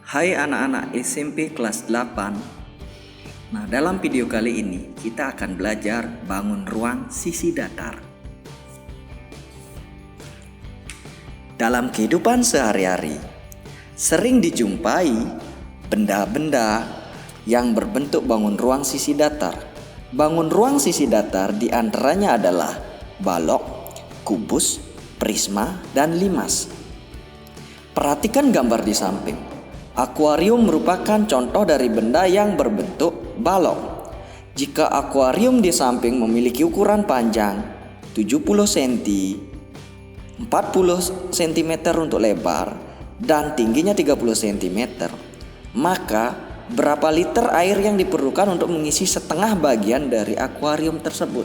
Hai anak-anak SMP kelas 8. Nah, dalam video kali ini kita akan belajar bangun ruang sisi datar. Dalam kehidupan sehari-hari, sering dijumpai benda-benda yang berbentuk bangun ruang sisi datar. Bangun ruang sisi datar diantaranya adalah balok, kubus, prisma, dan limas. Perhatikan gambar di samping. Akuarium merupakan contoh dari benda yang berbentuk balok. Jika akuarium di samping memiliki ukuran panjang 70 cm, 40 cm untuk lebar, dan tingginya 30 cm, maka berapa liter air yang diperlukan untuk mengisi setengah bagian dari akuarium tersebut?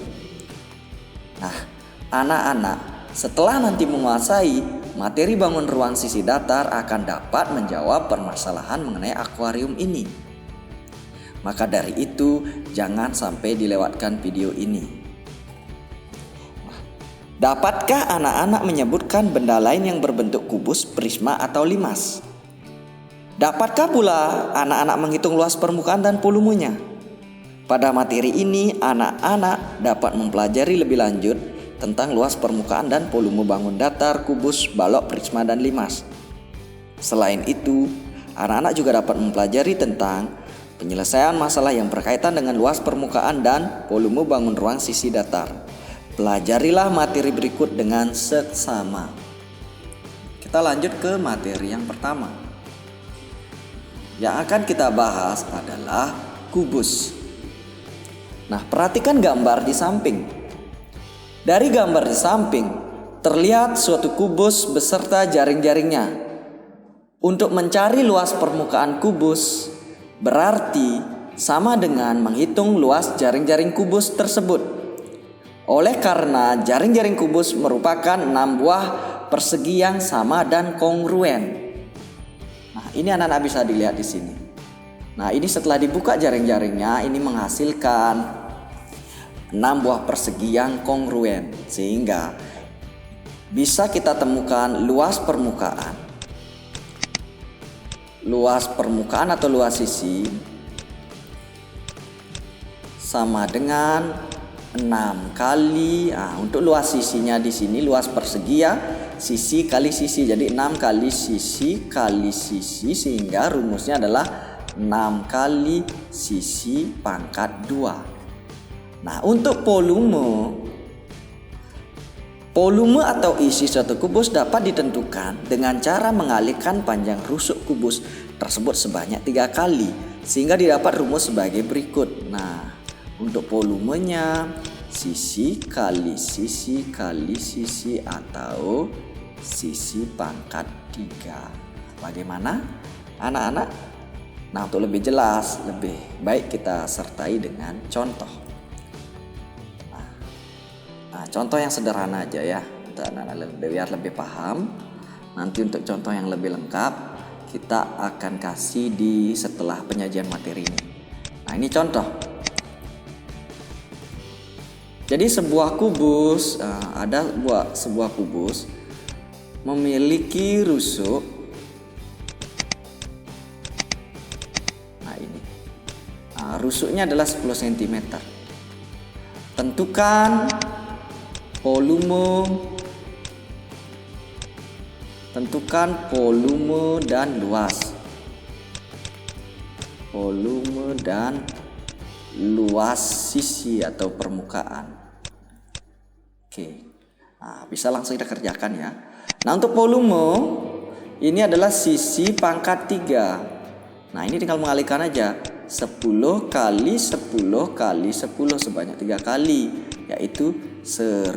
Nah, anak-anak, setelah nanti menguasai materi bangun ruang sisi datar akan dapat menjawab permasalahan mengenai akuarium ini. Maka dari itu, jangan sampai dilewatkan video ini. Dapatkah anak-anak menyebutkan benda lain yang berbentuk kubus, prisma, atau limas? Dapatkah pula anak-anak menghitung luas permukaan dan volumenya? Pada materi ini, anak-anak dapat mempelajari lebih lanjut tentang luas permukaan dan volume bangun datar, kubus, balok, prisma, dan limas. Selain itu, anak-anak juga dapat mempelajari tentang penyelesaian masalah yang berkaitan dengan luas permukaan dan volume bangun ruang sisi datar. Pelajarilah materi berikut dengan seksama. Kita lanjut ke materi yang pertama. Yang akan kita bahas adalah kubus. Nah, perhatikan gambar di samping. Dari gambar di samping, terlihat suatu kubus beserta jaring-jaringnya. Untuk mencari luas permukaan kubus, berarti sama dengan menghitung luas jaring-jaring kubus tersebut. Oleh karena jaring-jaring kubus merupakan 6 buah persegi yang sama dan kongruen. Nah, ini anak-anak bisa dilihat di sini. Nah, ini setelah dibuka jaring-jaringnya, ini menghasilkan 6 buah persegi yang kongruen, sehingga bisa kita temukan luas permukaan atau luas sisi sama dengan 6 kali. Untuk luas sisinya di sini luas persegi ya, sisi kali sisi, jadi 6 kali sisi, sehingga rumusnya adalah 6 kali sisi pangkat 2. Nah, untuk volume atau isi suatu kubus dapat ditentukan dengan cara mengalihkan panjang rusuk kubus tersebut sebanyak 3 kali, sehingga didapat rumus sebagai berikut. Nah, untuk volumenya sisi kali sisi kali sisi atau sisi pangkat 3. Bagaimana anak-anak? Nah, untuk lebih jelas, lebih baik kita sertai dengan contoh. Nah, contoh yang sederhana aja ya, biar lebih paham. Nanti untuk contoh yang lebih lengkap kita akan kasih di setelah penyajian materi ini. Nah, ini contoh. Jadi sebuah kubus, sebuah kubus memiliki rusuk. Nah, ini. Rusuknya adalah 10 cm. Tentukan volume dan luas. Volume dan luas sisi atau permukaan. Oke. Nah, bisa langsung kita kerjakan ya. Nah, untuk volume ini adalah sisi pangkat 3. Nah, ini tinggal mengalihkan aja. 10 kali 10 kali 10 sebanyak 3 kali, yaitu 1000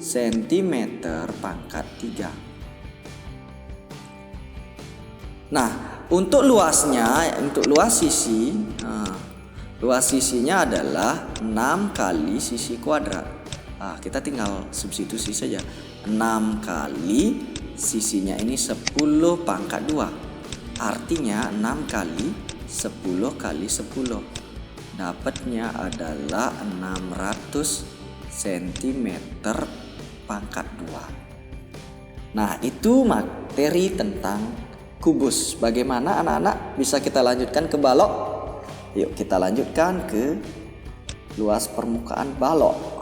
cm pangkat 3. Nah, untuk luasnya, untuk luas sisi, luas sisinya adalah 6 kali sisi kuadrat. Kita tinggal substitusi saja. 6 kali sisinya ini 10 pangkat 2. Artinya 6 kali 10 kali 10. Dapatnya adalah 600 cm pangkat 2. Nah, itu materi tentang kubus. Bagaimana anak-anak? Bisa kita lanjutkan ke balok? Yuk kita lanjutkan ke luas permukaan balok.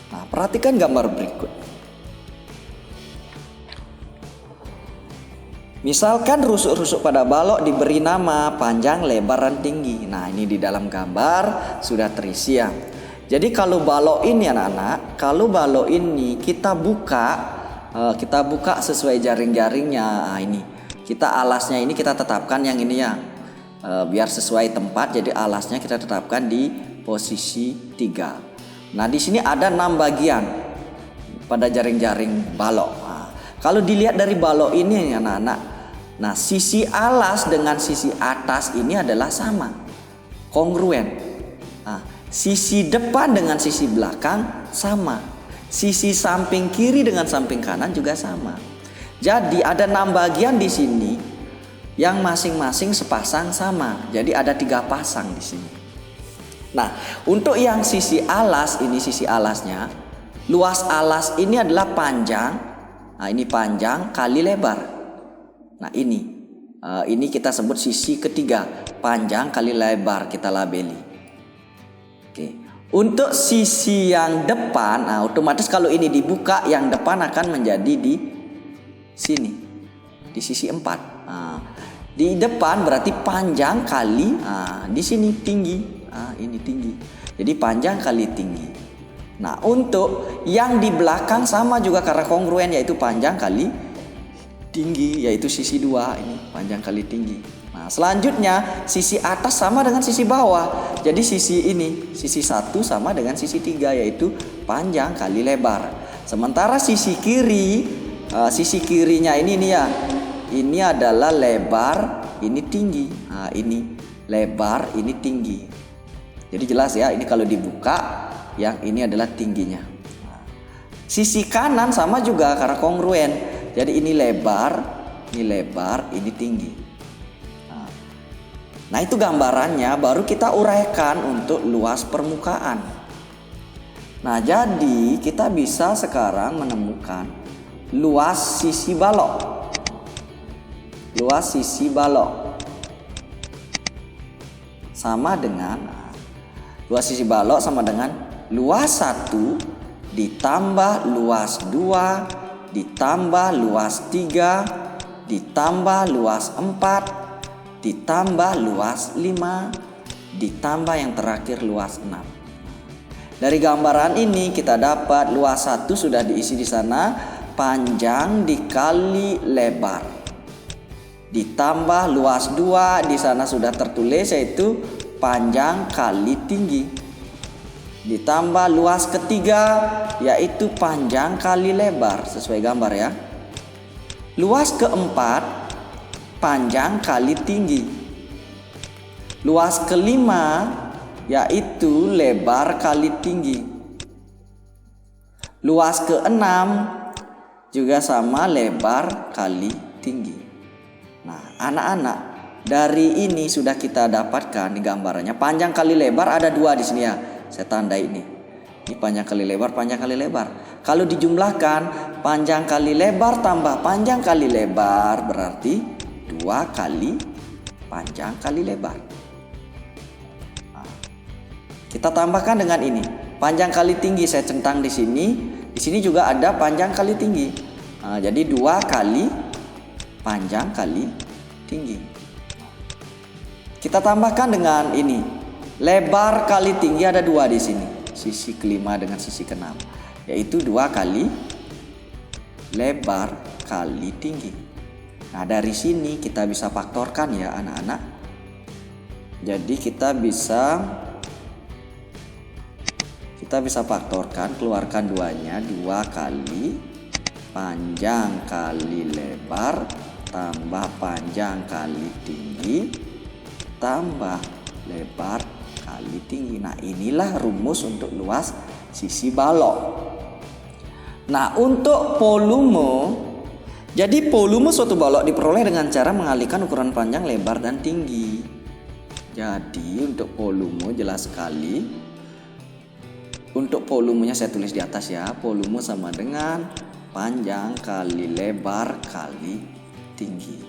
Nah, perhatikan gambar berikut. Misalkan rusuk-rusuk pada balok diberi nama panjang, lebar, dan tinggi. Nah, ini di dalam gambar sudah terisi ya. Jadi kalau balok ini anak-anak, kalau balok ini kita buka sesuai jaring-jaringnya. Nah, ini kita alasnya ini kita tetapkan yang ini ya, biar sesuai tempat. Jadi alasnya kita tetapkan di posisi 3. Nah, di sini ada 6 bagian pada jaring-jaring balok. Nah, kalau dilihat dari balok ini anak-anak, nah sisi alas dengan sisi atas ini adalah sama, kongruen. Nah, sisi depan dengan sisi belakang sama, sisi samping kiri dengan samping kanan juga sama. Jadi ada 6 bagian di sini yang masing-masing sepasang sama. Jadi ada 3 pasang di sini. Nah, untuk yang sisi alas ini, sisi alasnya, luas alas ini adalah panjang. Nah, ini panjang kali lebar. Nah, ini kita sebut sisi ketiga, panjang kali lebar, kita labeli. Oke. Untuk sisi yang depan, nah otomatis kalau ini dibuka, yang depan akan menjadi di sini, di sisi 4. Nah, di depan berarti panjang kali, di sini tinggi. Ini tinggi. Jadi panjang kali tinggi. Nah, untuk yang di belakang sama juga karena kongruen, yaitu panjang kali tinggi, yaitu sisi 2 ini panjang kali tinggi. Nah, selanjutnya sisi atas sama dengan sisi bawah. Jadi sisi ini, sisi 1 sama dengan sisi 3, yaitu panjang kali lebar. Sementara sisi kiri, sisi kirinya ini nih ya. Ini adalah lebar, ini tinggi. Nah, ini lebar, ini tinggi. Jadi jelas ya, ini kalau dibuka, yang ini adalah tingginya. Sisi kanan sama juga karena kongruen. Jadi ini lebar, ini tinggi. Nah, itu gambarannya, baru kita uraikan untuk luas permukaan. Nah, jadi kita bisa sekarang menemukan luas sisi balok. Luas sisi balok sama dengan luas sisi balok sama dengan luas 1 ditambah luas 2 ditambah luas 3 ditambah luas 4 ditambah luas 5 ditambah yang terakhir luas 6. Dari gambaran ini kita dapat luas 1 sudah diisi di sana, panjang dikali lebar. Ditambah luas 2 di sana sudah tertulis, yaitu panjang kali tinggi. Ditambah luas ketiga, yaitu panjang kali lebar, sesuai gambar ya. Luas keempat, panjang kali tinggi. Luas kelima, yaitu lebar kali tinggi. Luas keenam juga sama, lebar kali tinggi. Nah, anak-anak, dari ini sudah kita dapatkan di gambarannya panjang kali lebar ada 2 di sini ya. Saya tandai ini. Ini panjang kali lebar, panjang kali lebar. Kalau dijumlahkan panjang kali lebar tambah panjang kali lebar berarti 2 kali panjang kali lebar. Nah, kita tambahkan dengan ini. Panjang kali tinggi saya centang di sini. Di sini juga ada panjang kali tinggi. Nah, jadi 2 kali panjang kali tinggi. Kita tambahkan dengan ini. Lebar kali tinggi ada 2 di sini. Sisi kelima dengan sisi keenam. Yaitu 2 kali lebar kali tinggi. Nah, dari sini kita bisa faktorkan ya anak-anak. Jadi kita bisa faktorkan, keluarkan 2-nya. 2 kali panjang kali lebar tambah panjang kali tinggi tambah lebar kali tinggi. Nah, inilah rumus untuk luas sisi balok. Nah, untuk volume, jadi volume suatu balok diperoleh dengan cara mengalihkan ukuran panjang, lebar, dan tinggi. Jadi untuk volume jelas sekali Untuk volumenya saya tulis di atas ya. Volume sama dengan panjang kali lebar kali tinggi.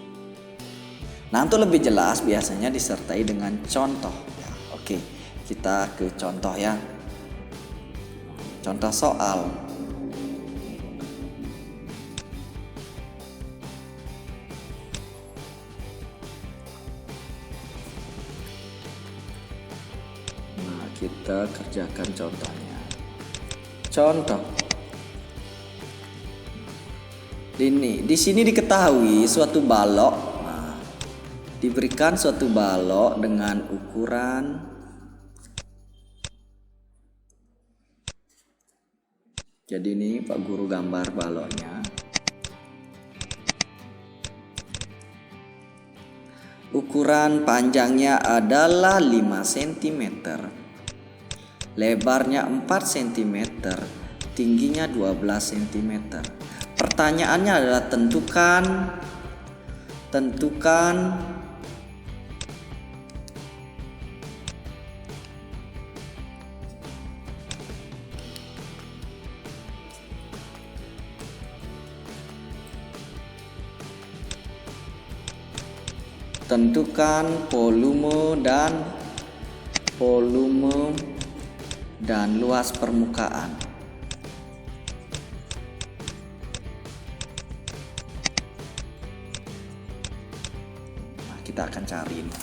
Nah, untuk lebih jelas biasanya disertai dengan contoh ya. Oke, kita ke contoh ya. Contoh soal. Nah, kita kerjakan contohnya. Contoh. Di sini diketahui suatu balok. Nah, diberikan suatu balok dengan ukuran jadi ini Pak Guru gambar baloknya. Ukuran panjangnya adalah 5 cm. Lebarnya 4 cm, tingginya 12 cm. Pertanyaannya adalah tentukan volume dan luas permukaan. Nah, kita akan cari ini.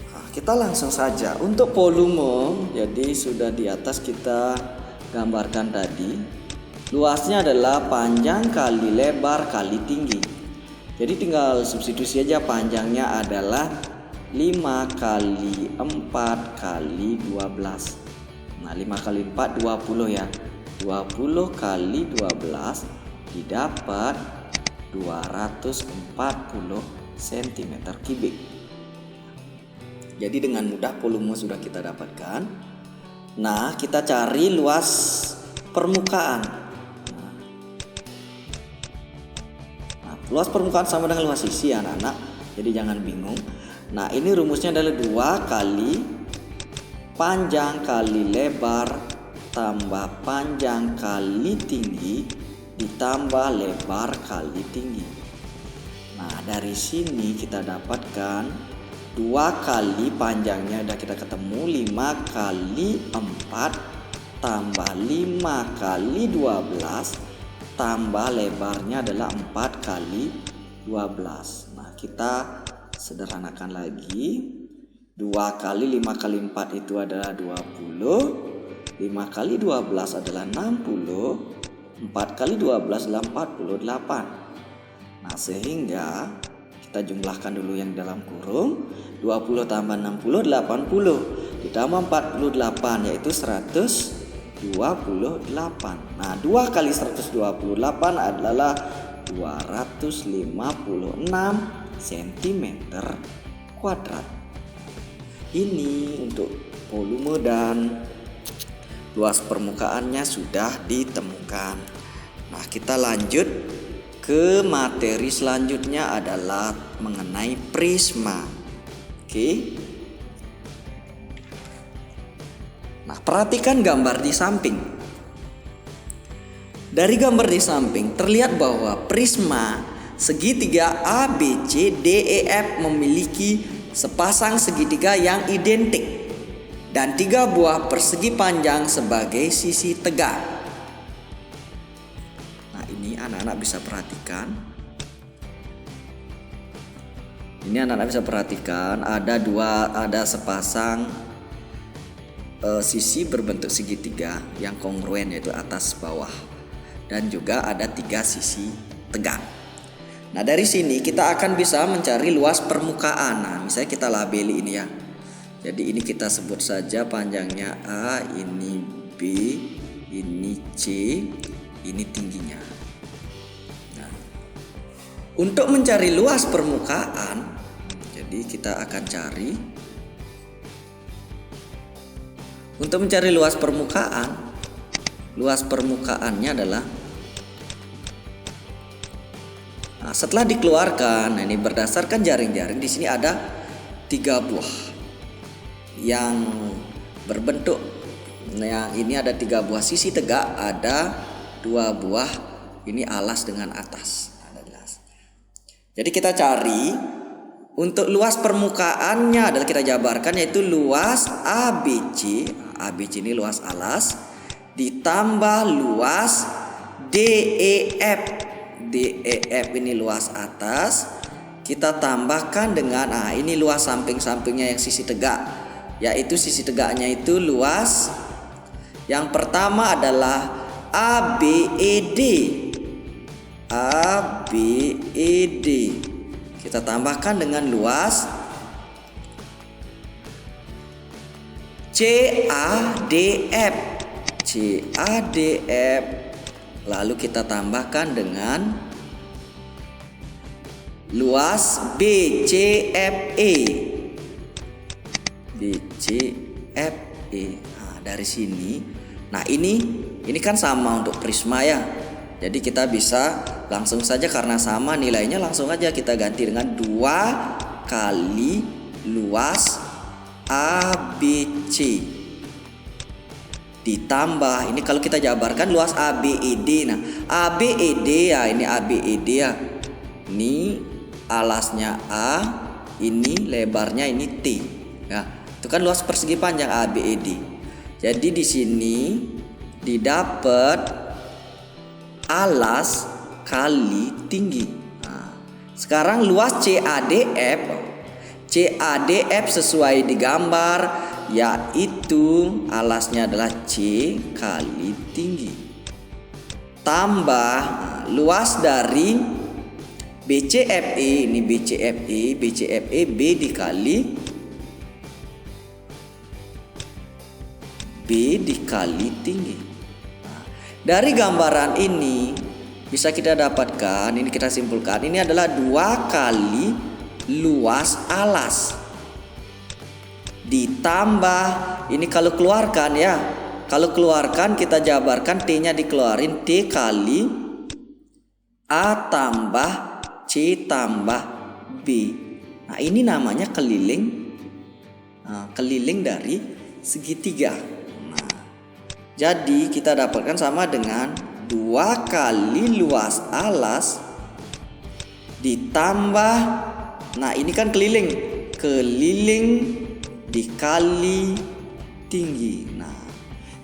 Nah, kita langsung saja untuk volume. Jadi sudah di atas kita gambarkan tadi. Luasnya adalah panjang kali lebar kali tinggi. Jadi tinggal substitusi aja, panjangnya adalah 5 kali 4 kali 12. Nah, 5 kali 4 20 ya. 20 kali 12 didapat 240 cm3. Jadi dengan mudah volume sudah kita dapatkan. Nah, kita cari luas permukaan. Luas permukaan sama dengan luas sisi anak-anak, jadi jangan bingung. Nah, ini rumusnya adalah 2 kali panjang kali lebar tambah panjang kali tinggi ditambah lebar kali tinggi. Nah, dari sini kita dapatkan 2 kali panjangnya udah kita ketemu, 5 kali 4 tambah 5 kali 12 tambah lebarnya adalah 4 kali 12. Nah, kita sederhanakan lagi. 2 kali 5 kali 4 itu adalah 20. 5 kali 12 adalah 60. 4 kali 12 adalah 48. Nah, sehingga kita jumlahkan dulu yang dalam kurung. 20 tambah 60 80. Ditambah 48 yaitu 128. Nah, 2 kali 128 adalah 256 cm kuadrat. Ini untuk volume dan luas permukaannya sudah ditemukan. Nah, kita lanjut ke materi selanjutnya adalah mengenai prisma. Oke. Nah, perhatikan gambar di samping. Dari gambar di samping terlihat bahwa prisma segitiga ABCDEF memiliki sepasang segitiga yang identik dan 3 buah persegi panjang sebagai sisi tegak. Nah, ini anak-anak bisa perhatikan. Ada sepasang sisi berbentuk segitiga yang kongruen, yaitu atas bawah, dan juga ada 3 sisi tegak. Nah, dari sini kita akan bisa mencari luas permukaan. Nah, misalnya kita labeli ini ya. Jadi ini kita sebut saja panjangnya A, ini B, ini C, ini tingginya. Nah, untuk mencari luas permukaan, jadi kita akan cari. Untuk mencari luas permukaannya adalah setelah dikeluarkan, ini berdasarkan jaring-jaring, di sini ada 3 buah yang berbentuk Nah, ini ada 3 buah sisi tegak, ada 2 buah ini alas dengan atas. Jadi kita cari untuk luas permukaannya adalah kita jabarkan, yaitu luas ABC. ABC ini luas alas ditambah luas DEF. DEF ini luas atas. Kita tambahkan dengan ini luas samping-sampingnya yang sisi tegak, yaitu sisi tegaknya itu luas. Yang pertama adalah ABED. ABED. Kita tambahkan dengan luas CADF. CADF. Lalu kita tambahkan dengan luas BCFE. BCFE. Nah, dari sini. Nah, ini kan sama untuk prisma ya. Jadi kita bisa langsung saja, karena sama nilainya, langsung aja kita ganti dengan 2 kali luas ABC ditambah ini kalau kita jabarkan luas ABED. Nah, ABED ya, ini ABED ya. Ini alasnya A, ini lebarnya ini T. Ya, itu kan luas persegi panjang ABED. Jadi di sini didapat alas kali tinggi. Nah, sekarang luas CADF. CADF sesuai digambar, yaitu alasnya adalah C kali tinggi tambah luas dari BCFE. Ini BCFE B dikali tinggi. Nah, dari gambaran ini bisa kita dapatkan, ini kita simpulkan, ini adalah 2 kali luas alas ditambah ini kalau keluarkan ya. Kalau keluarkan kita jabarkan, T-nya dikeluarin, T kali A tambah C tambah B. Nah, ini namanya keliling. Nah, keliling dari segitiga. Nah, jadi kita dapatkan sama dengan 2 kali luas alas ditambah, nah ini kan keliling dikali tinggi. Nah,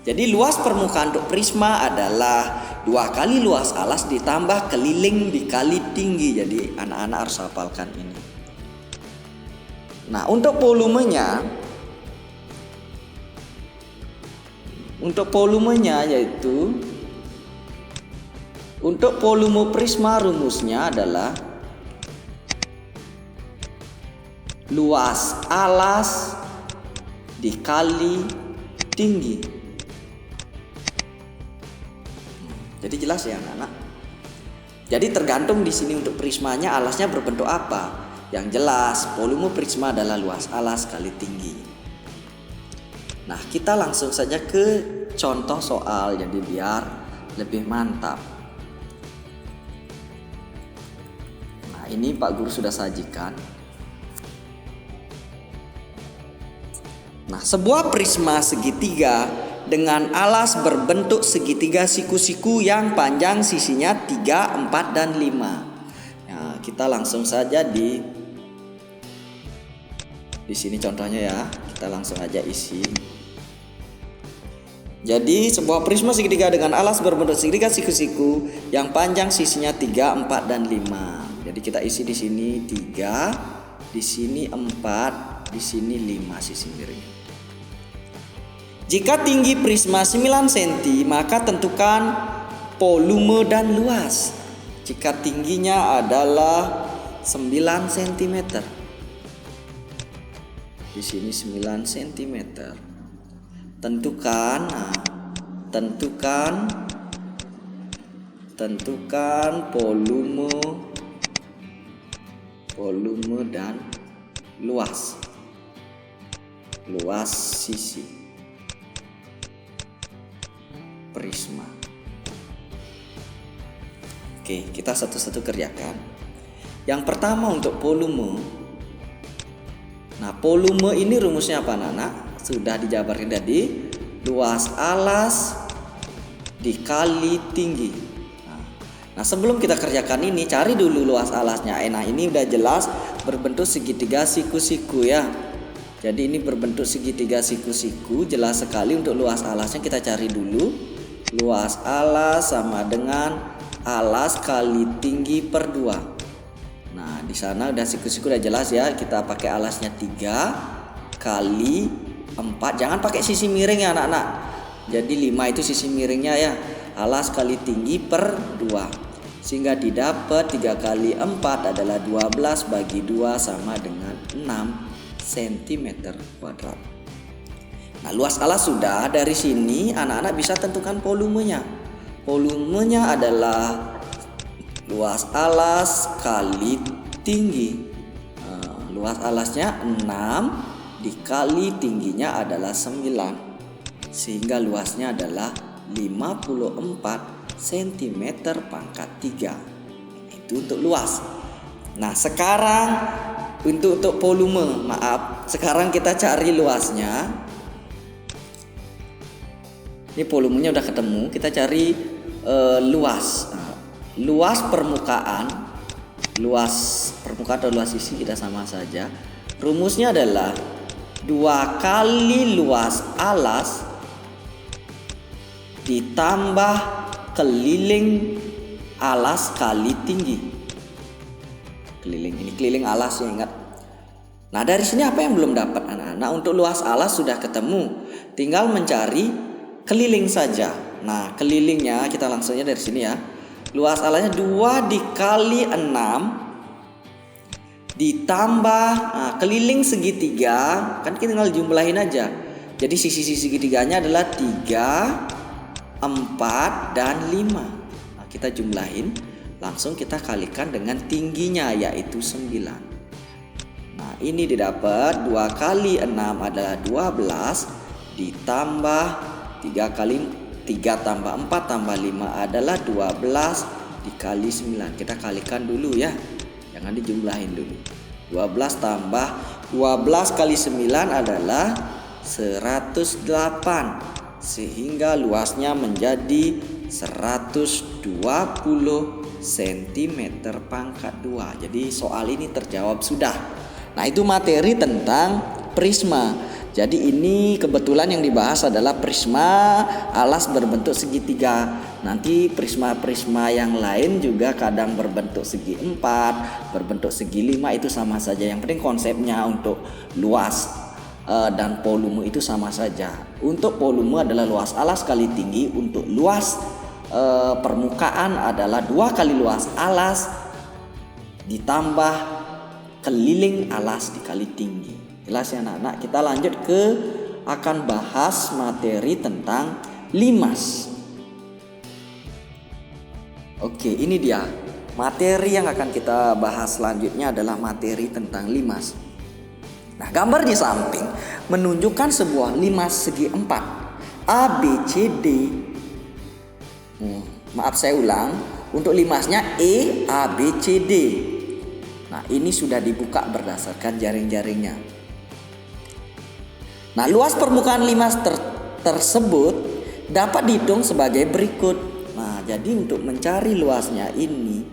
jadi luas permukaan untuk prisma adalah 2 kali luas alas ditambah keliling dikali tinggi. Jadi anak-anak harus hafalkan ini. Nah, untuk volumenya yaitu untuk volume prisma rumusnya adalah luas alas dikali tinggi. Jadi jelas ya anak-anak. Jadi tergantung di sini untuk prismanya alasnya berbentuk apa. Yang jelas volume prisma adalah luas alas kali tinggi. Nah, kita langsung saja ke contoh soal, jadi biar lebih mantap. Nah, ini Pak Guru sudah sajikan. Nah, sebuah prisma segitiga dengan alas berbentuk segitiga siku-siku yang panjang sisinya 3, 4, dan 5. Nah, kita langsung saja di sini contohnya ya. Kita langsung aja isi. Jadi sebuah prisma segitiga dengan alas berbentuk segitiga siku-siku yang panjang sisinya 3, 4, dan 5. Jadi kita isi di sini 3, di sini 4, di sini 5 sisi miring. Jika tinggi prisma 9 cm, maka tentukan volume dan luas. Jika tingginya adalah 9 cm. Di sini 9 cm. Tentukan volume dan luas sisi prisma. Oke, kita satu-satu kerjakan. Yang pertama untuk volume. Nah, volume ini rumusnya apa anak-anak? Sudah dijabarkan tadi. luas alas dikali tinggi. Nah, sebelum kita kerjakan ini, cari dulu luas alasnya. Nah, ini udah jelas berbentuk segitiga siku-siku ya. Jadi ini berbentuk segitiga siku-siku, jelas sekali. Untuk luas alasnya kita cari dulu. Luas alas sama dengan alas kali tinggi per 2. Nah, di sana udah siku-siku udah jelas ya. Kita pakai alasnya 3 kali 4. Jangan pakai sisi miring ya anak-anak. Jadi 5 itu sisi miringnya ya. Alas kali tinggi per 2. Sehingga didapat 3 kali 4 adalah 12 bagi 2 sama dengan 6 cm². Nah, luas alas sudah. Dari sini anak-anak bisa tentukan volumenya. Volumenya adalah luas alas kali tinggi. Luas alasnya 6 dikali tingginya adalah 9. Sehingga luasnya adalah 54 cm². Itu untuk luas. Nah, sekarang untuk volume, sekarang kita cari luasnya. Ini volumenya udah ketemu, kita cari luas. Luas permukaan atau luas sisi kita sama saja. Rumusnya adalah 2 kali luas alas ditambah keliling alas kali tinggi. Keliling alas ya, ingat. Nah, dari sini apa yang belum dapat anak-anak? Untuk luas alas sudah ketemu, tinggal mencari keliling saja. Nah, kelilingnya kita langsungnya dari sini ya. Luas alasnya 2 dikali 6 ditambah keliling segitiga, kan kita tinggal jumlahin aja. Jadi sisi-sisi segitiganya adalah 3, 4, dan 5. Nah, kita jumlahin, langsung kita kalikan dengan tingginya yaitu 9. Nah, ini didapat 2 kali 6 adalah 12 ditambah 3 tambah 4 tambah 5 adalah 12 dikali 9. Kita kalikan dulu ya. Jangan dijumlahin dulu. 12 tambah 12 kali 9 adalah 108. Sehingga luasnya menjadi 120 cm². Jadi soal ini terjawab sudah. Nah, itu materi tentang prisma. Jadi ini kebetulan yang dibahas adalah prisma alas berbentuk segitiga. Nanti prisma-prisma yang lain juga kadang berbentuk segi 4, berbentuk segi 5, itu sama saja. Yang penting konsepnya untuk luas dan volume itu sama saja. Untuk volume adalah luas alas kali tinggi. Untuk luas permukaan adalah 2 kali luas alas ditambah keliling alas dikali tinggi. Jelas ya anak-anak? Kita lanjut akan bahas materi tentang limas. Oke, ini dia materi yang akan kita bahas selanjutnya adalah materi tentang limas. Nah, gambar di samping menunjukkan sebuah limas segi 4 ABCD. Maaf, saya ulang. Untuk limasnya ABCD. Nah, ini sudah dibuka berdasarkan jaring-jaringnya. Nah, luas permukaan limas tersebut dapat dihitung sebagai berikut. Nah, jadi untuk mencari luasnya ini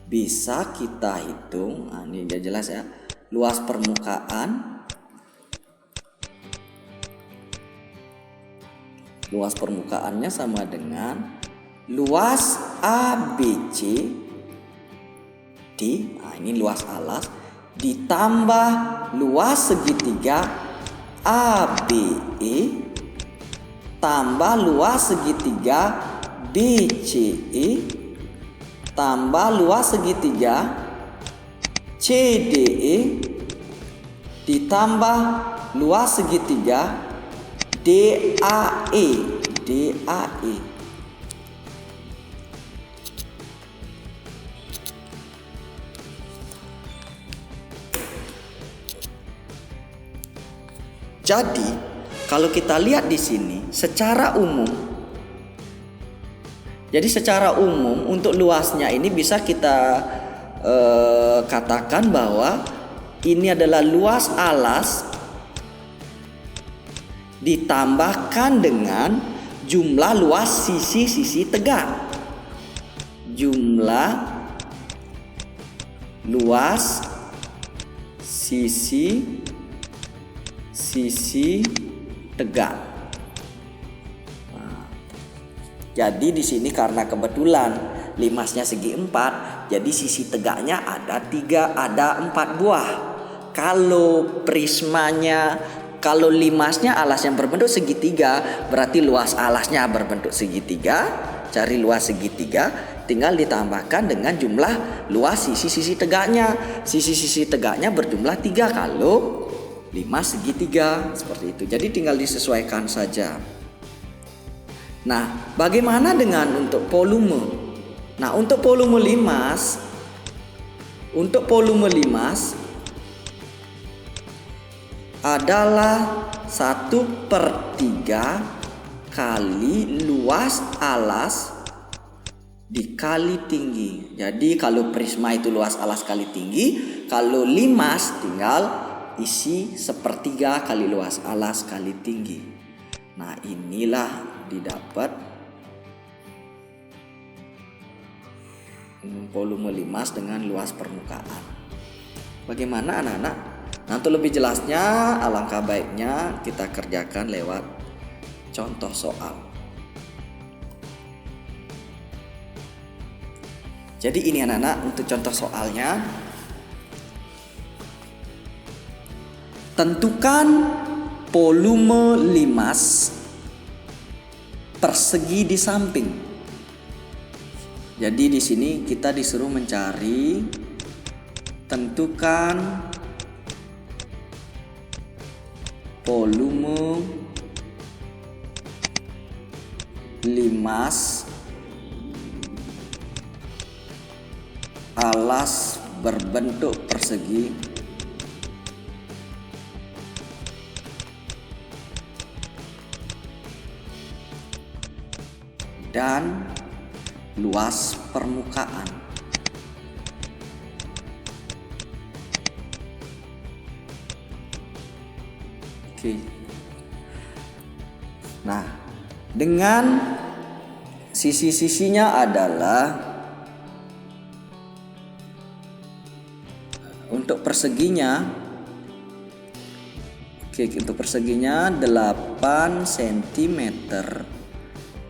bisa kita hitung. Nah, ini udah jelas ya. Luas permukaan. Luas permukaannya sama dengan luas ABC nah ini luas alas ditambah luas segitiga ABE tambah luas segitiga BCE tambah luas segitiga CDE ditambah luas segitiga DAE. Jadi, kalau kita lihat di sini secara umum, untuk luasnya ini bisa kita katakan bahwa ini adalah luas alas ditambahkan dengan jumlah luas sisi-sisi tegak. Jumlah luas sisi tegak. Nah, jadi di sini karena kebetulan limasnya segi 4, jadi sisi tegaknya ada 4 buah. Kalau prismanya, kalau limasnya alasnya berbentuk segitiga, berarti luas alasnya berbentuk segitiga. Cari luas segitiga, tinggal ditambahkan dengan jumlah luas sisi-sisi tegaknya. Sisi-sisi tegaknya berjumlah 3 kalau limas segitiga, seperti itu. Jadi tinggal disesuaikan saja. Nah, bagaimana dengan untuk volume? Nah, untuk volume limas adalah 1/3 kali luas alas dikali tinggi. Jadi kalau prisma itu luas alas kali tinggi, kalau limas tinggal isi 1/3 kali luas alas kali tinggi. Nah, inilah didapat volume limas dengan luas permukaan. Bagaimana anak-anak? Nah, untuk lebih jelasnya alangkah baiknya kita kerjakan lewat contoh soal. Jadi ini anak-anak untuk contoh soalnya. Tentukan volume limas persegi di samping. Jadi di sini kita disuruh mencari, tentukan volume limas alas berbentuk persegi dan luas permukaan. Oke. Nah, dengan sisi-sisinya adalah untuk perseginya. Oke, untuk perseginya 8 cm.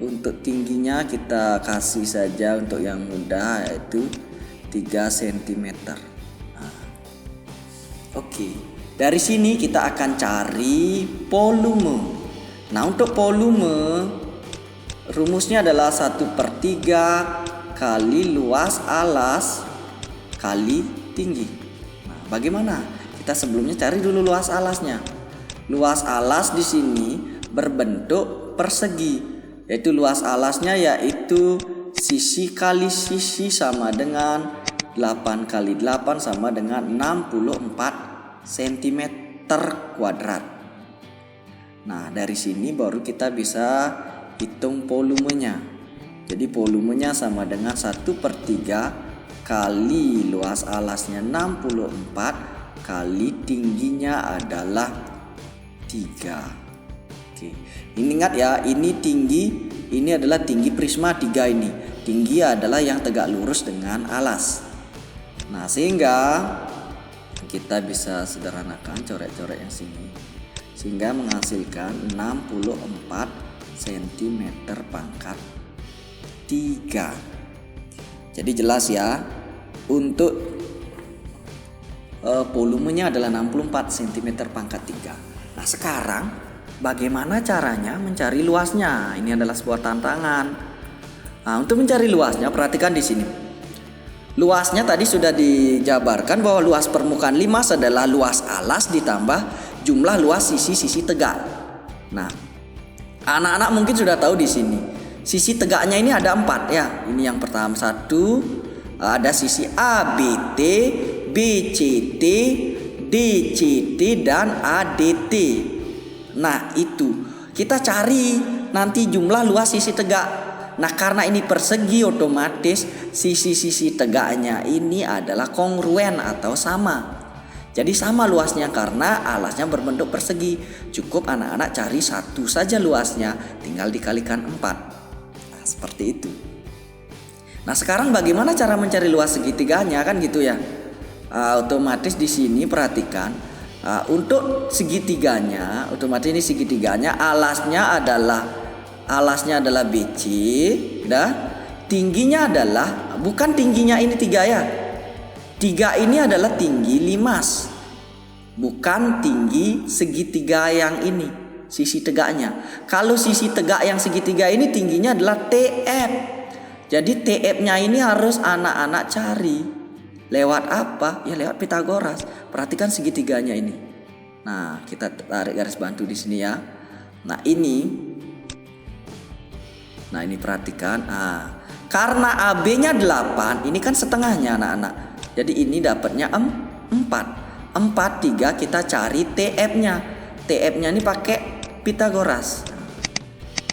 Untuk tingginya kita kasih saja untuk yang mudah yaitu 3 cm. Nah, oke. Dari sini kita akan cari volume. Nah, untuk volume rumusnya adalah 1/3 kali luas alas kali tinggi. Nah, bagaimana? Kita sebelumnya cari dulu luas alasnya. Luas alas di sini berbentuk persegi, yaitu luas alasnya yaitu sisi kali sisi sama dengan 8 kali 8 sama dengan 64 cm kuadrat. Nah, dari sini baru kita bisa hitung volumenya. Jadi volumenya sama dengan 1/3 kali luas alasnya 64 kali tingginya adalah 3. Oke. Ini ingat ya, ini tinggi, ini adalah tinggi prisma 3 ini. Tinggi adalah yang tegak lurus dengan alas. Nah, sehingga kita bisa sederhanakan coret-coret yang sini. Sehingga menghasilkan 64 cm pangkat 3. Jadi jelas ya, untuk volumenya adalah 64 cm pangkat 3. Nah, sekarang bagaimana caranya mencari luasnya? Ini adalah sebuah tantangan. Nah, untuk mencari luasnya perhatikan di sini. Luasnya tadi sudah dijabarkan bahwa luas permukaan limas adalah luas alas ditambah jumlah luas sisi-sisi tegak. Nah, anak-anak mungkin sudah tahu di sini. Sisi tegaknya ini ada 4 ya. Ini yang pertama, 1 ada sisi ABT, BCT, DCT dan ADT. Nah, itu kita cari nanti jumlah luas sisi tegak. Nah, karena ini persegi, otomatis sisi-sisi tegaknya ini adalah kongruen atau sama. Jadi sama luasnya karena alasnya berbentuk persegi. Cukup anak-anak cari satu saja luasnya, tinggal dikalikan 4. Nah, seperti itu. Nah, sekarang bagaimana cara mencari luas segitiganya, kan gitu ya. Otomatis di sini perhatikan, untuk segitiganya, otomatis ini segitiganya alasnya adalah BC, tingginya adalah, bukan tingginya ini 3 ya. 3 ini adalah tinggi limas, bukan tinggi segitiga yang ini, sisi tegaknya. Kalau sisi tegak yang segitiga ini tingginya adalah TF. Jadi TF-nya ini harus anak-anak cari. Lewat apa? Ya lewat Pitagoras. Perhatikan segitiganya ini. Nah, kita tarik garis bantu di sini ya. Nah, ini perhatikan. Karena AB-nya 8, ini kan setengahnya anak-anak. Jadi ini dapatnya 4. 3 kita cari TF-nya. TF-nya ini pakai Pitagoras.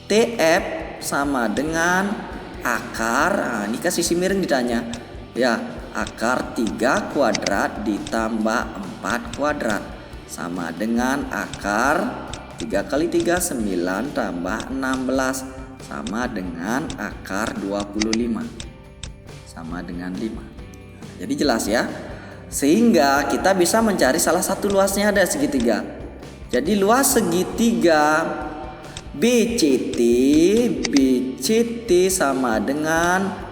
TF sama dengan akar, ini kan sisi miring ditanya. Ya, akar 3 kuadrat ditambah 4 kuadrat sama dengan akar 3 kali 3 9 tambah 16 sama dengan akar 25 sama dengan 5. Jadi jelas ya. Sehingga kita bisa mencari salah satu luasnya ada segitiga. Jadi luas segitiga BCT sama dengan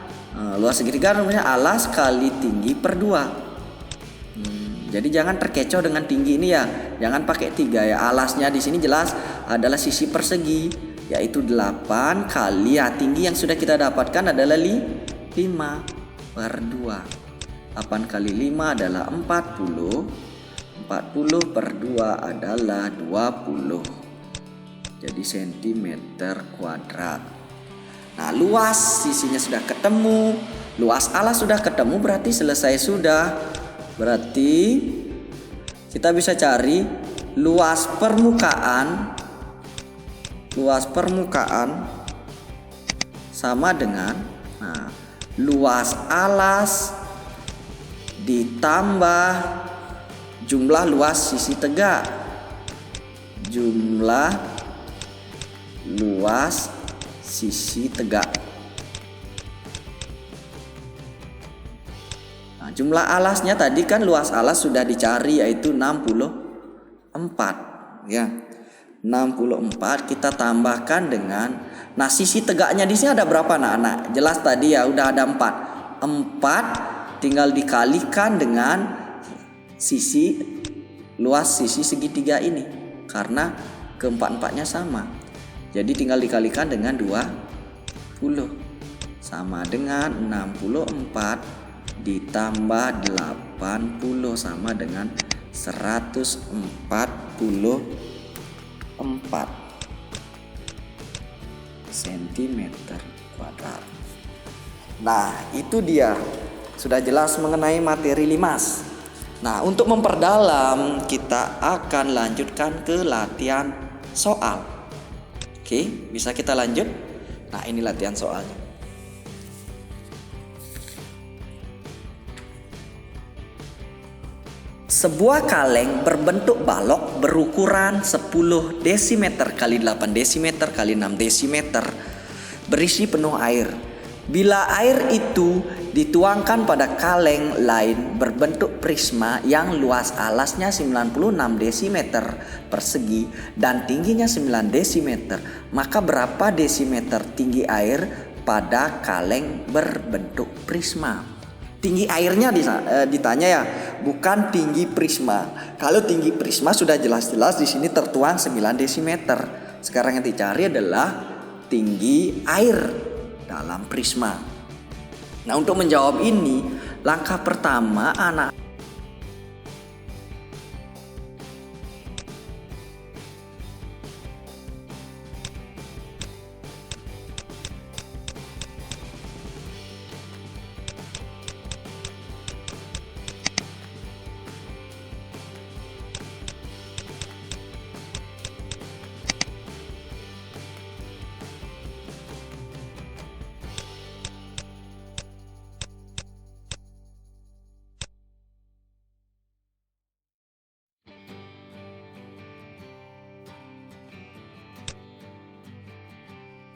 luas segitiga namanya alas kali tinggi per 2. Jadi jangan terkecoh dengan tinggi ini ya. Jangan pakai 3 ya. Alasnya di sini jelas adalah sisi persegi, yaitu 8 kali ya tinggi yang sudah kita dapatkan adalah 5 per 2. 8 kali 5 adalah 40. 40 per 2 adalah 20. Jadi centimeter kuadrat. Nah, luas sisinya sudah ketemu, luas alas sudah ketemu, berarti selesai sudah. Berarti kita bisa cari luas permukaan sama dengan luas alas ditambah jumlah luas sisi tegak, jumlah luas sisi tegak. Nah, jumlah alasnya tadi kan luas alas sudah dicari yaitu 64 ya. 64 kita tambahkan dengan sisi tegaknya di sini ada berapa anak-anak? Jelas tadi ya udah ada 4. 4 tinggal dikalikan dengan luas sisi segitiga ini karena keempat-empatnya sama. Jadi tinggal dikalikan dengan 20 sama dengan 64 ditambah 80 sama dengan 144 cm kuadrat. Nah, itu dia. Sudah jelas mengenai materi limas. Nah, untuk memperdalam kita akan lanjutkan ke latihan soal. Oke, bisa kita lanjut? Nah, ini latihan soalnya. Sebuah kaleng berbentuk balok berukuran 10 desimeter kali 8 desimeter kali 6 desimeter berisi penuh air. Bila air itu dituangkan pada kaleng lain berbentuk prisma yang luas alasnya 96 desimeter persegi dan tingginya 9 desimeter, maka berapa desimeter tinggi air pada kaleng berbentuk prisma? Tinggi airnya ditanya ya, bukan tinggi prisma. Kalau tinggi prisma sudah jelas-jelas di sini tertuang 9 desimeter. Sekarang yang dicari adalah tinggi air dalam prisma. Nah, untuk menjawab ini, langkah pertama anak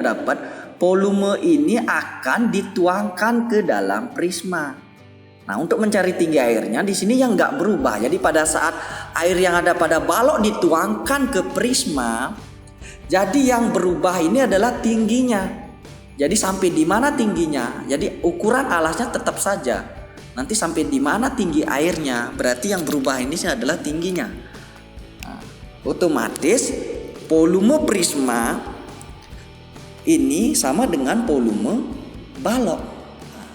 dapat volume ini akan dituangkan ke dalam prisma. Nah, untuk mencari tinggi airnya di sini yang nggak berubah. Jadi pada saat air yang ada pada balok dituangkan ke prisma, jadi yang berubah ini adalah tingginya. Jadi sampai di mana tingginya? Jadi ukuran alasnya tetap saja. Nanti sampai di mana tinggi airnya, berarti yang berubah ini adalah tingginya. Nah, otomatis volume prisma ini sama dengan volume balok. Nah,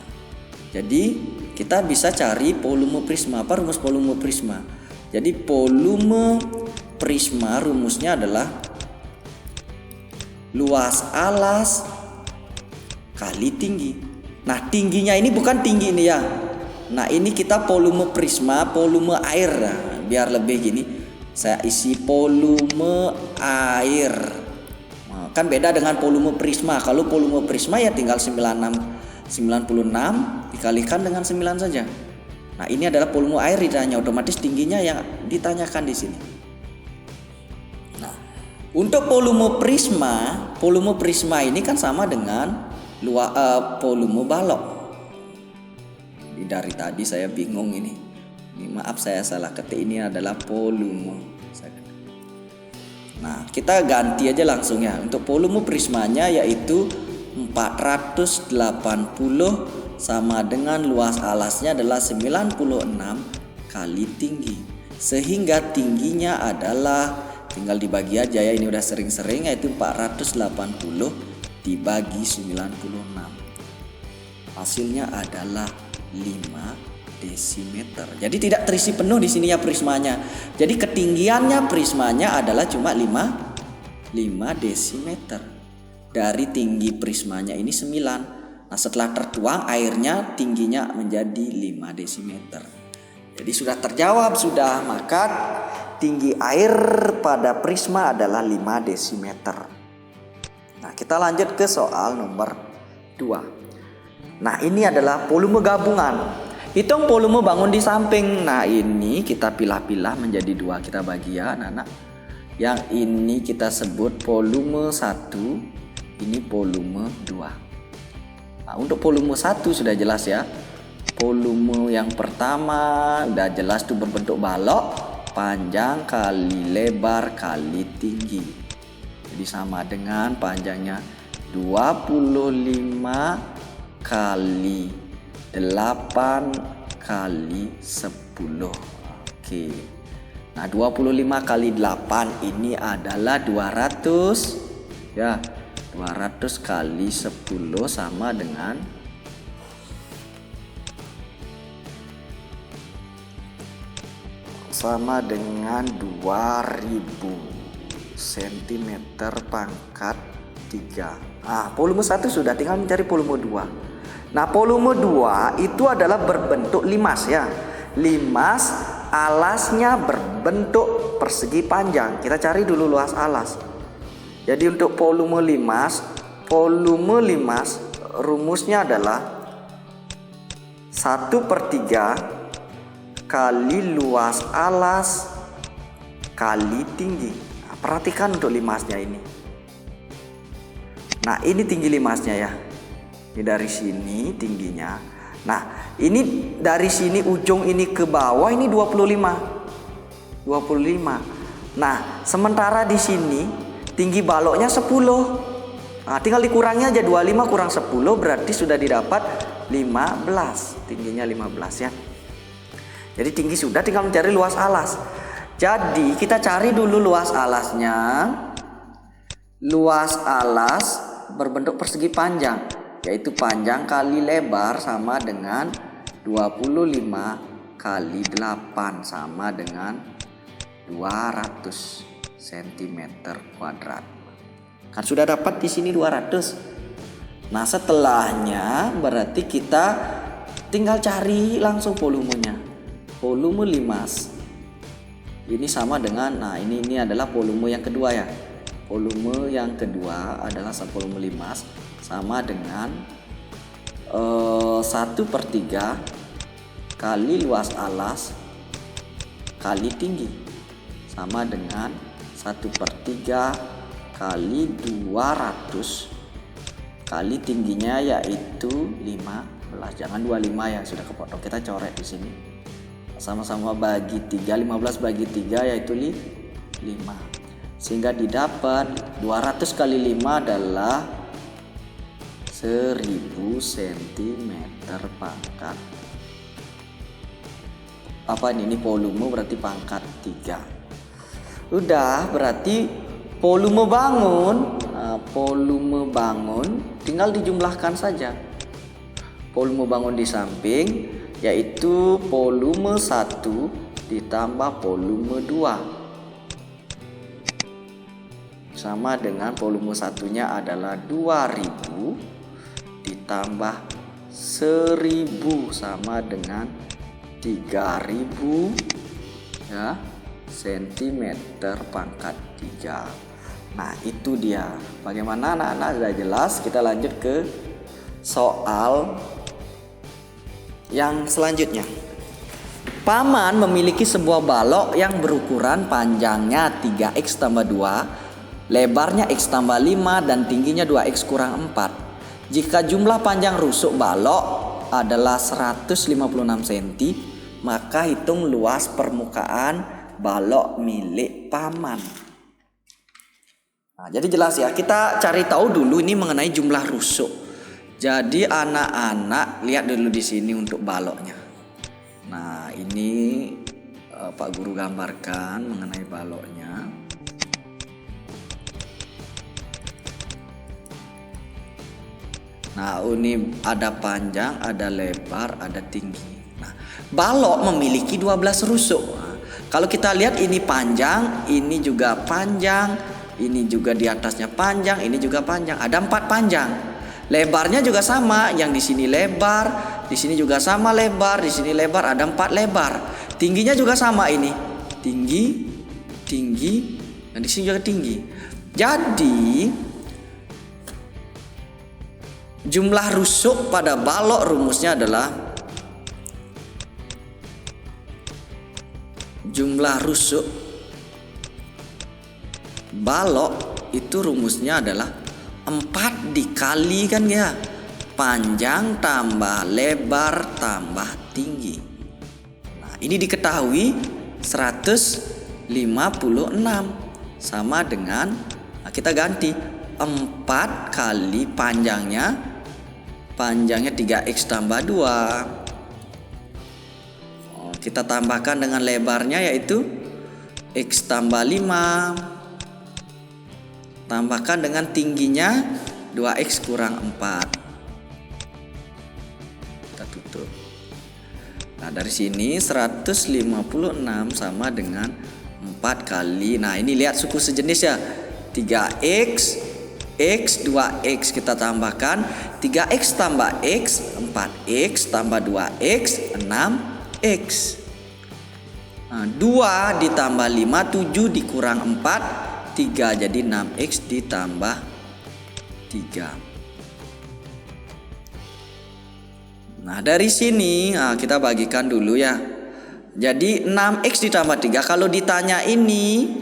jadi kita bisa cari volume prisma. Apa rumus volume prisma? Jadi volume prisma rumusnya adalah luas alas kali tinggi. Nah, tingginya ini bukan tinggi ini ya. Nah, ini kita volume prisma, volume air. Nah, biar lebih gini, saya isi volume air. Kan beda dengan volume prisma. Kalau volume prisma ya tinggal 96 dikalikan dengan 9 saja. Nah, ini adalah volume air ditanya, otomatis tingginya yang ditanyakan di sini. Nah, untuk volume prisma ini kan sama dengan volume balok. Dari tadi saya bingung ini. Maaf saya salah ketik, ini adalah volume. Nah, kita ganti aja langsung ya. Untuk volume prismanya yaitu 480 sama dengan luas alasnya adalah 96 kali tinggi. Sehingga tingginya adalah, tinggal dibagi aja ya, ini udah sering-sering, yaitu 480 dibagi 96. Hasilnya adalah 5 desimeter. Jadi tidak terisi penuh di sini ya prismanya. Jadi ketinggiannya prismanya adalah cuma 5 desimeter. Dari tinggi prismanya ini 9. Nah, setelah tertuang airnya tingginya menjadi 5 desimeter. Jadi sudah terjawab sudah, maka tinggi air pada prisma adalah 5 desimeter. Nah, kita lanjut ke soal nomor 2. Nah, ini adalah volume gabungan. Hitung volume bangun di samping. Nah, ini kita pilah-pilah menjadi 2, kita bagi ya anak-anak. Yang ini kita sebut volume 1, ini volume 2. Nah, untuk volume 1 sudah jelas ya. Volume yang pertama udah jelas tuh, berbentuk balok, panjang kali lebar kali tinggi. Jadi sama dengan panjangnya 25 kali 8 kali 10. Oke. Nah, 25 kali 8 ini adalah 200 ya. 200 kali 10 sama dengan 2000 cm pangkat 3. Ah, volume 1 sudah, tinggal mencari volume 2. Nah, volume 2 itu adalah berbentuk limas ya. Limas alasnya berbentuk persegi panjang. Kita cari dulu luas alas. Jadi untuk volume limas rumusnya adalah 1/3 kali luas alas kali tinggi. Nah, perhatikan untuk limasnya ini. Nah, ini tinggi limasnya ya. Ini dari sini tingginya. Nah, ini dari sini ujung ini ke bawah ini 25. Nah, sementara di sini tinggi baloknya 10. Nah, tinggal dikurangi aja, 25 kurang 10 berarti sudah didapat 15. Tingginya 15 ya. Jadi tinggi sudah, tinggal mencari luas alas. Jadi kita cari dulu luas alasnya. Luas alas berbentuk persegi panjang, yaitu panjang kali lebar sama dengan 25 kali 8 sama dengan 200 cm kuadrat. Kan sudah dapat di sini 200. Nah, setelahnya berarti kita tinggal cari langsung volumenya. Volume limas ini sama dengan, nah ini adalah volume yang kedua ya. Volume yang kedua adalah volume limas sama dengan 1/3 kali luas alas kali tinggi sama dengan 1/3 kali 200 kali tingginya yaitu 15. Jangan 25 ya, sudah kepotong. Kita coret di sini. Sama-sama bagi 3, 15 bagi 3 yaitu 5. Sehingga didapat 200 kali 5 adalah 1000 cm pangkat. Apa ini volume berarti pangkat 3. Udah, berarti volume bangun tinggal dijumlahkan saja. Volume bangun di samping yaitu volume 1 ditambah volume 2 sama dengan volume satunya adalah 2000 ditambah 1000 sama dengan 3000 ya cm pangkat 3. Nah itu dia. Bagaimana anak-anak, sudah jelas? Kita lanjut ke soal yang selanjutnya. Paman memiliki sebuah balok yang berukuran panjangnya 3x tambah 2, lebarnya x tambah 5 dan tingginya 2x kurang 4. Jika jumlah panjang rusuk balok adalah 156 cm, maka hitung luas permukaan balok milik paman. Nah, jadi jelas ya, kita cari tahu dulu ini mengenai jumlah rusuk. Jadi anak-anak lihat dulu di sini untuk baloknya. Nah, ini Pak Guru gambarkan mengenai baloknya. Nah, ini ada panjang, ada lebar, ada tinggi. Nah, balok memiliki 12 rusuk. Nah, kalau kita lihat ini panjang, ini juga panjang, ini juga di atasnya panjang, ini juga panjang. Ada 4 panjang. Lebarnya juga sama, yang di sini lebar, di sini juga sama lebar, di sini lebar, ada 4 lebar. Tingginya juga sama ini. Tinggi, dan di sini juga tinggi. Jadi jumlah rusuk pada balok rumusnya adalah jumlah rusuk balok itu rumusnya adalah 4 dikali kan ya, panjang tambah lebar tambah tinggi. Nah, ini diketahui 156 sama dengan, nah kita ganti 4 kali panjangnya 3x tambah 2. Kita tambahkan dengan lebarnya yaitu x tambah 5. Tambahkan dengan tingginya 2x kurang 4. Kita tutup. Nah, dari sini 156 sama dengan 4 kali. Nah, ini lihat suku sejenis ya. 3x, x, 2x kita tambahkan. 3x tambah x, 4x tambah 2x, 6x. Nah, 2 ditambah 5, 7 dikurang 4, 3, jadi 6x ditambah 3. Nah, dari sini kita bagikan dulu ya. Jadi 6x ditambah 3, kalau ditanya ini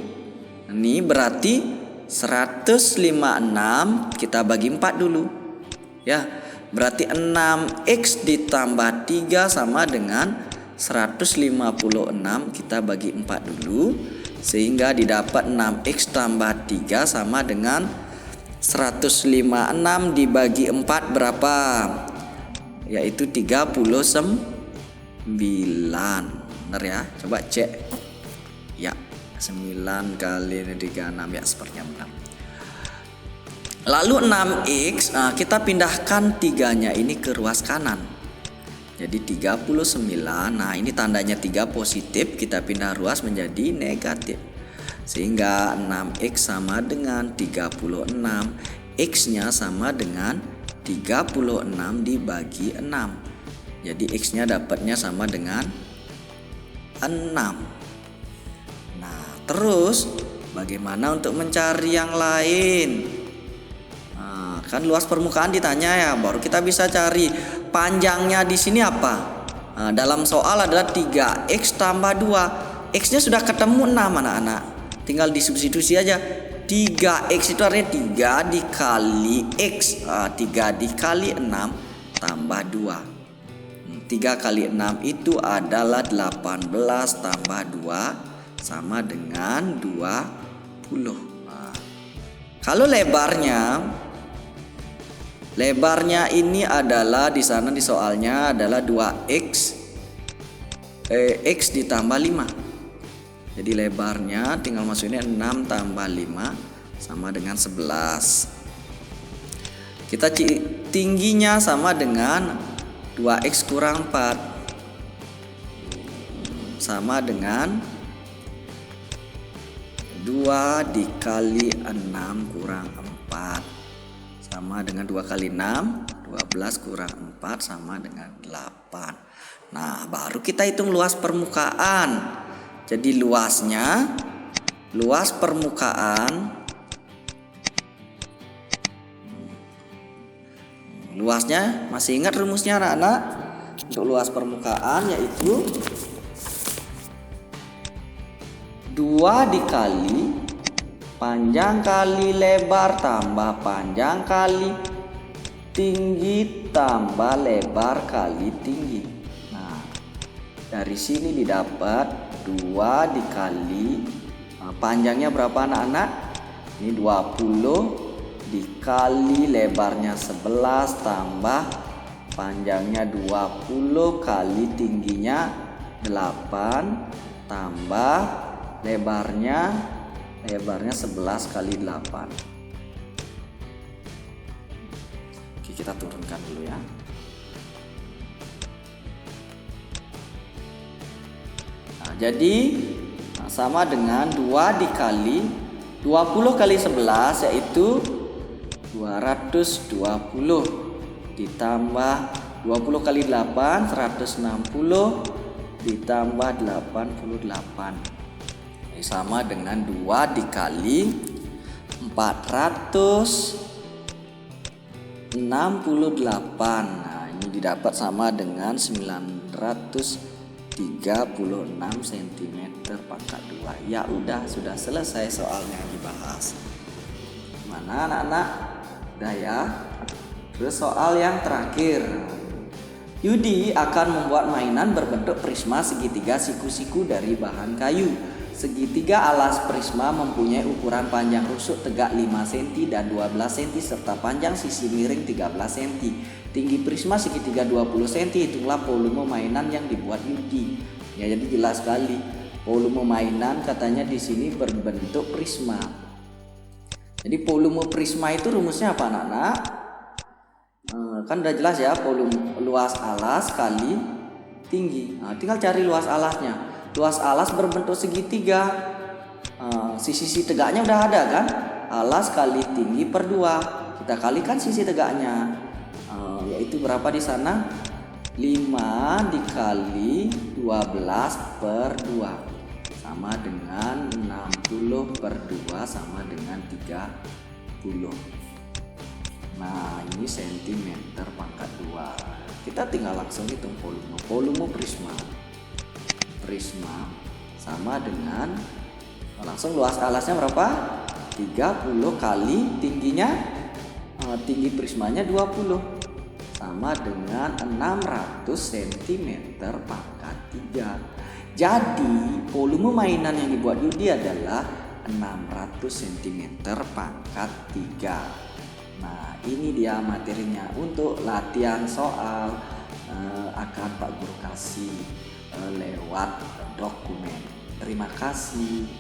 berarti 156 kita bagi 4 dulu. Ya, berarti 6x ditambah 3 sama dengan 156 kita bagi 4 dulu. Sehingga didapat 6x tambah 3 sama dengan 156 dibagi 4 berapa? Yaitu 39. Benar ya? Coba cek. Ya, 9 kali 36 ya, sepertinya benar. Lalu 6x, kita pindahkan 3-nya ini ke ruas kanan. Jadi 39. Nah, ini tandanya 3 positif, kita pindah ruas menjadi negatif. Sehingga 6x sama dengan 36. X-nya sama dengan 36 dibagi 6. Jadi X-nya dapatnya sama dengan 6. Nah, terus bagaimana untuk mencari yang lain? Nah, kan luas permukaan ditanya ya, baru kita bisa cari panjangnya di sini apa? Nah, dalam soal adalah 3x tambah 2. X-nya sudah ketemu 6 anak-anak. Tinggal disubstitusi aja. 3x itu artinya 3 dikali x. 3 dikali 6 tambah 2. 3 kali 6 itu adalah 18 tambah 2 sama dengan 20. Kalau lebarnya ini adalah di sana di soalnya adalah 2x x ditambah 5. Jadi lebarnya tinggal masukinnya 6 tambah 5 sama dengan 11. Kita tingginya sama dengan 2x kurang 4 sama dengan 2 dikali 6 kurang 4 sama dengan 2 kali 6 12 kurang 4 sama dengan 8. Nah baru kita hitung luas permukaan. Jadi luas permukaan luasnya masih ingat rumusnya anak-anak? Untuk luas permukaan yaitu 2 dikali panjang kali lebar tambah panjang kali tinggi tambah lebar kali tinggi. Nah, dari sini didapat 2 dikali panjangnya berapa anak-anak? Ini 20 dikali lebarnya 11 tambah panjangnya 20 kali tingginya 8 tambah lebarnya 11 kali 8. Oke, kita turunkan dulu ya. Nah, jadi sama dengan 2 dikali 20 kali 11 yaitu 220 ditambah 20 kali 8 160 ditambah 88 sama dengan 2 dikali 468. Nah ini didapat sama dengan 936 cm pangkat 2. Ya udah, sudah selesai soalnya dibahas. Mana anak-anak? Udah ya. Terus soal yang terakhir. Yudi akan membuat mainan berbentuk prisma segitiga siku-siku dari bahan kayu. Segitiga alas prisma mempunyai ukuran panjang rusuk tegak 5 cm dan 12 cm serta panjang sisi miring 13 cm. Tinggi prisma segitiga 20 cm. Hitunglah volume mainan yang dibuat Yudi. Ya, jadi jelas sekali. Volume mainan katanya di sini berbentuk prisma. Jadi volume prisma itu rumusnya apa anak-anak? Kan udah jelas ya, volume luas alas kali tinggi. Nah, tinggal cari luas alasnya. Luas alas berbentuk segitiga. Sisi tegaknya udah ada kan? Alas kali tinggi per 2. Kita kalikan sisi tegaknya. Yaitu berapa di sana? 5 dikali 12 per 2 sama dengan 60 per 2 sama dengan 30. Nah ini sentimeter pangkat 2. Kita tinggal langsung hitung volume prisma sama dengan langsung luas alasnya berapa? 30 kali tingginya, tinggi prismanya 20 sama dengan 600 cm pangkat 3. Jadi volume mainan yang dibuat Yudi adalah 600 cm pangkat 3. Nah ini dia materinya untuk latihan soal akan Pak Guru kasih lewat dokumen. Terima kasih.